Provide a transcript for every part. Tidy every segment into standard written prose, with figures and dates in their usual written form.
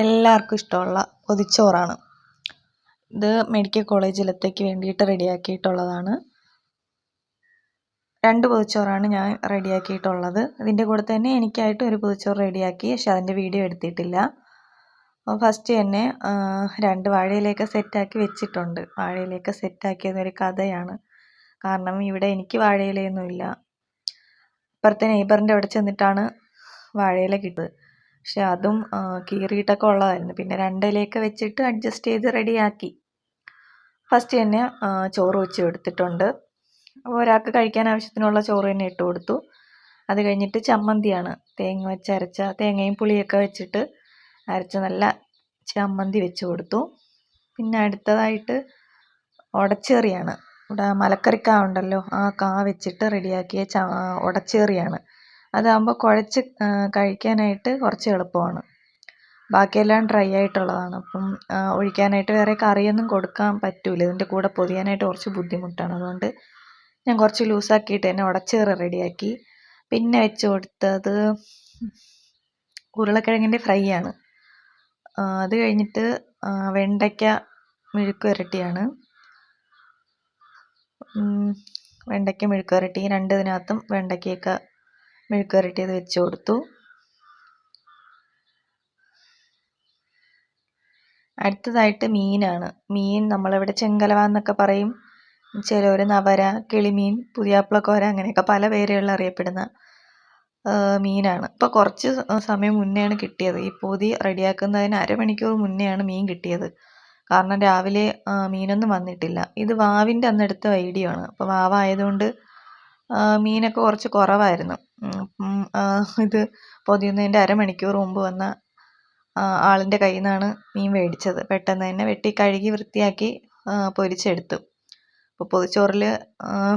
എല്ലാവർക്കും ഇഷ്ടമുള്ള പൊതിച്ചോറാണ്. ഇത് മെഡിക്കൽ കോളേജിലത്തേക്ക് വേണ്ടിയിട്ട് റെഡിയാക്കിയിട്ടുള്ളതാണ്. 2 പൊതിച്ചോറാണ് ഞാൻ റെഡിയാക്കിയിട്ടുള്ളത്. ഇതിൻ്റെ കൂടെ തന്നെ എനിക്കായിട്ട് ഒരു പൊതിച്ചോറ് റെഡിയാക്കി, പക്ഷെ അതിൻ്റെ വീഡിയോ എടുത്തിട്ടില്ല. ഫസ്റ്റ് തന്നെ 2 വാഴയിലയൊക്കെ സെറ്റാക്കി വെച്ചിട്ടുണ്ട്. വാഴയിലയൊക്കെ സെറ്റാക്കിയതൊരു കഥയാണ്. കാരണം ഇവിടെ എനിക്ക് വാഴയിലയൊന്നുമില്ല. ഇപ്പുറത്തെ നെയ്ബറിൻ്റെ അവിടെ ചെന്നിട്ടാണ് വാഴയില കിട്ടിയത്. പക്ഷെ അതും കീറിയിട്ടൊക്കെ ഉള്ളതായിരുന്നു. പിന്നെ 2 ഇലയൊക്കെ വെച്ചിട്ട് അഡ്ജസ്റ്റ് ചെയ്ത് റെഡിയാക്കി. ഫസ്റ്റ് തന്നെ ചോറ് വെച്ച് എടുത്തിട്ടുണ്ട്. അപ്പോൾ ഒരാൾക്ക് കഴിക്കാൻ ആവശ്യത്തിനുള്ള ചോറ് തന്നെ ഇട്ട് കൊടുത്തു. അത് കഴിഞ്ഞിട്ട് ചമ്മന്തിയാണ്. തേങ്ങ വെച്ച് അരച്ച, തേങ്ങയും പുളിയൊക്കെ വെച്ചിട്ട് അരച്ച നല്ല ചമ്മന്തി വെച്ച് കൊടുത്തു. പിന്നെ അടുത്തതായിട്ട് ഉടച്ചേറിയാണ്. ഇവിടെ മലക്കറിക്കാ ഉണ്ടല്ലോ, ആ കാ വെച്ചിട്ട് റെഡിയാക്കിയ ഉടച്ചേറിയാണ്. അതാകുമ്പോൾ കുഴച്ച് കഴിക്കാനായിട്ട് കുറച്ച് എളുപ്പമാണ്. ബാക്കിയെല്ലാം ഡ്രൈ ആയിട്ടുള്ളതാണ്. അപ്പം ഒഴിക്കാനായിട്ട് വേറെ കറിയൊന്നും കൊടുക്കാൻ പറ്റില്ല. ഇതിൻ്റെ കൂടെ പൊതിയാനായിട്ട് കുറച്ച് ബുദ്ധിമുട്ടാണ്. അതുകൊണ്ട് ഞാൻ കുറച്ച് ലൂസാക്കിയിട്ട് തന്നെ ഉടച്ചേറ് റെഡിയാക്കി. പിന്നെ വെച്ച് കൊടുത്തത് ഉരുളക്കിഴങ്ങിൻ്റെ ഫ്രൈ ആണ്. അത് കഴിഞ്ഞിട്ട് വെണ്ടയ്ക്ക മെഴുക്ക് പുരട്ടിയാണ്. വെണ്ടയ്ക്ക മെഴുക്ക് പുരട്ടി 2 ഇതിനകത്തും വെണ്ടയ്ക്കയൊക്കെ മെഴുക്ക് പുരട്ടിയത് വെച്ച് കൊടുത്തു. അടുത്തതായിട്ട് മീനാണ്. മീൻ നമ്മളിവിടെ ചെങ്കലവ എന്നൊക്കെ പറയും. ചിലർ നവര, കിളിമീൻ, പുതിയാപ്ലക്കോര അങ്ങനെയൊക്കെ പല പേരുകളിൽ അറിയപ്പെടുന്ന മീനാണ്. ഇപ്പോൾ കുറച്ച് സമയം മുന്നെയാണ് കിട്ടിയത്. ഈ പൊതി റെഡിയാക്കുന്നതിന് അരമണിക്കൂർ മുന്നെയാണ് മീൻ കിട്ടിയത്. കാരണം രാവിലെ മീനൊന്നും വന്നിട്ടില്ല. ഇത് വാവിൻ്റെ അന്നെടുത്ത വീഡിയോ ആണ്. അപ്പോൾ വാവായതുകൊണ്ട് മീനൊക്കെ കുറച്ച് കുറവായിരുന്നു. ഇത് പൊതിയുന്നതിൻ്റെ അരമണിക്കൂർ മുമ്പ് വന്ന ആളിൻ്റെ കയ്യിൽ നിന്നാണ് മീൻ മേടിച്ചത്. പെട്ടെന്ന് തന്നെ വെട്ടി കഴുകി വൃത്തിയാക്കി പൊരിച്ചെടുത്തു. അപ്പോൾ പൊതിച്ചോറിൽ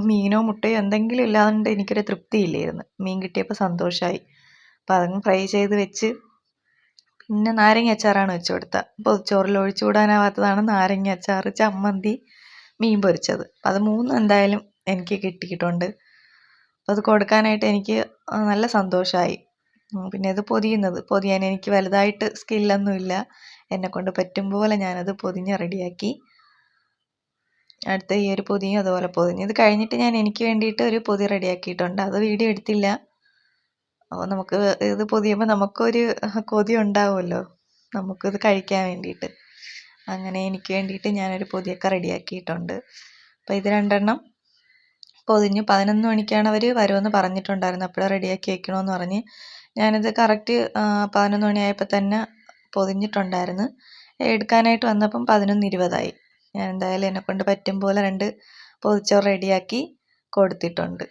മീനോ മുട്ടയോ എന്തെങ്കിലും ഇല്ലാണ്ട് എനിക്കൊരു തൃപ്തിയില്ലായിരുന്നു. മീൻ കിട്ടിയപ്പോൾ സന്തോഷമായി. അപ്പോൾ അതങ്ങ് ഫ്രൈ ചെയ്ത് വെച്ച് പിന്നെ നാരങ്ങ അച്ചാറാണ് വെച്ച് കൊടുത്തത്. പൊതിച്ചോറിൽ ഒഴിച്ചുകൂടാനാവാത്തതാണ് നാരങ്ങ അച്ചാർ, ചമ്മന്തി, മീൻ പൊരിച്ചത്. അത് 3 എന്തായാലും എനിക്ക് കിട്ടിയിട്ടുണ്ട്. അപ്പോൾ അത് കൊടുക്കാനായിട്ട് എനിക്ക് നല്ല സന്തോഷമായി. പിന്നെ ഇത് പൊതിയാൻ എനിക്ക് വലുതായിട്ട് സ്കില്ലൊന്നുമില്ല. എന്നെക്കൊണ്ട് പറ്റും പോലെ ഞാനത് പൊതിഞ്ഞ് റെഡിയാക്കി. അടുത്ത ഈ ഒരു പൊതിയും അതുപോലെ പൊതിഞ്ഞ്. ഇത് കഴിഞ്ഞിട്ട് ഞാൻ എനിക്ക് വേണ്ടിയിട്ട് ഒരു പൊതി റെഡിയാക്കിയിട്ടുണ്ട്. അത് വീഡിയോ എടുത്തില്ല. അപ്പോൾ നമുക്ക് ഇത് പൊതിയുമ്പോൾ നമുക്കൊരു കൊതി ഉണ്ടാവുമല്ലോ, നമുക്കിത് കഴിക്കാൻ വേണ്ടിയിട്ട്. അങ്ങനെ എനിക്ക് വേണ്ടിയിട്ട് ഞാനൊരു പൊതിയൊക്കെ റെഡിയാക്കിയിട്ടുണ്ട്. അപ്പോൾ ഇത് 2 എണ്ണം പൊതിഞ്ഞ് 11 മണിക്കാണ് അവർ വരുമെന്ന് പറഞ്ഞിട്ടുണ്ടായിരുന്നു. അപ്പോഴേ റെഡിയാക്കി വെക്കണമെന്ന് പറഞ്ഞ് ഞാനിത് കറക്റ്റ് 11 മണിയായപ്പോൾ തന്നെ പൊതിഞ്ഞിട്ടുണ്ടായിരുന്നു. എടുക്കാനായിട്ട് വന്നപ്പം 11:20 ഞാൻ എന്തായാലും എന്നെക്കൊണ്ട് പറ്റും പോലെ 2 പൊതിച്ചോറ് റെഡിയാക്കി കൊടുത്തിട്ടുണ്ട്.